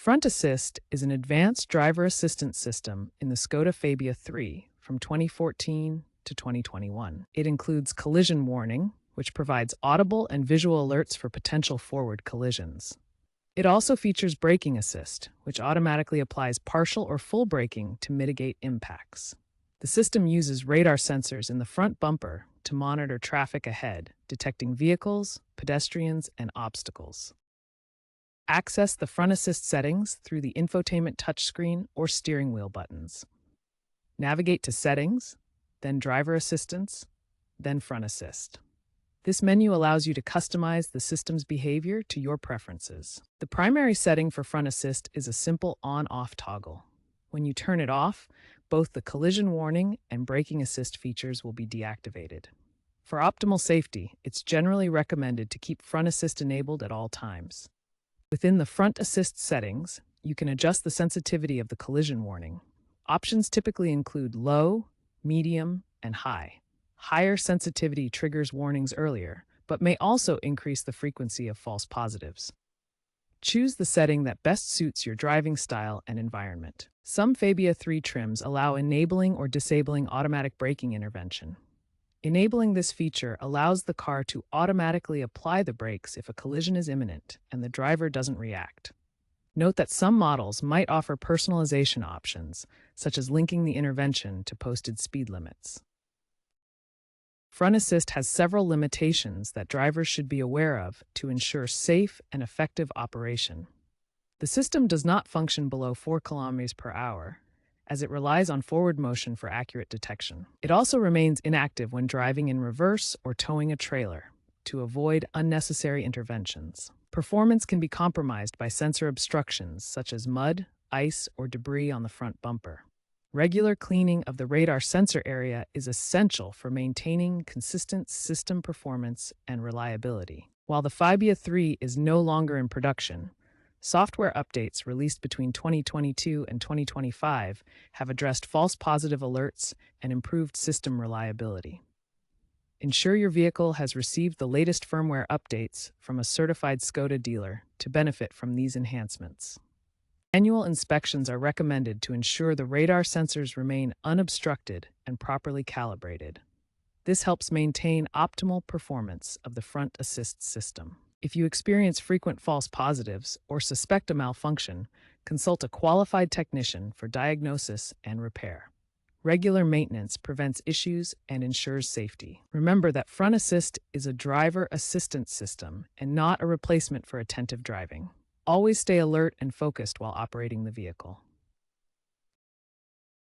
Front Assist is an advanced driver assistance system in the Skoda Fabia III from 2014 to 2021. It includes collision warning, which provides audible and visual alerts for potential forward collisions. It also features braking assist, which automatically applies partial or full braking to mitigate impacts. The system uses radar sensors in the front bumper to monitor traffic ahead, detecting vehicles, pedestrians, and obstacles. Access the front assist settings through the infotainment touchscreen or steering wheel buttons. Navigate to Settings, then Driver Assistance, then Front Assist. This menu allows you to customize the system's behavior to your preferences. The primary setting for Front Assist is a simple on-off toggle. When you turn it off, both the collision warning and braking assist features will be deactivated. For optimal safety, it's generally recommended to keep Front Assist enabled at all times. Within the Front Assist settings, you can adjust the sensitivity of the collision warning. Options typically include low, medium, and high. Higher sensitivity triggers warnings earlier, but may also increase the frequency of false positives. Choose the setting that best suits your driving style and environment. Some Fabia III trims allow enabling or disabling automatic braking intervention. Enabling this feature allows the car to automatically apply the brakes if a collision is imminent and the driver doesn't react. Note that some models might offer personalization options, such as linking the intervention to posted speed limits. Front Assist has several limitations that drivers should be aware of to ensure safe and effective operation. The system does not function below 4 km per hour, as it relies on forward motion for accurate detection. It also remains inactive when driving in reverse or towing a trailer, to avoid unnecessary interventions. Performance can be compromised by sensor obstructions such as mud, ice, or debris on the front bumper. Regular cleaning of the radar sensor area is essential for maintaining consistent system performance and reliability. While the Fabia III is no longer in production, software updates released between 2022 and 2025 have addressed false positive alerts and improved system reliability. Ensure your vehicle has received the latest firmware updates from a certified Skoda dealer to benefit from these enhancements. Annual inspections are recommended to ensure the radar sensors remain unobstructed and properly calibrated. This helps maintain optimal performance of the front assist system. If you experience frequent false positives or suspect a malfunction, consult a qualified technician for diagnosis and repair. Regular maintenance prevents issues and ensures safety. Remember that Front Assist is a driver assistance system and not a replacement for attentive driving. Always stay alert and focused while operating the vehicle.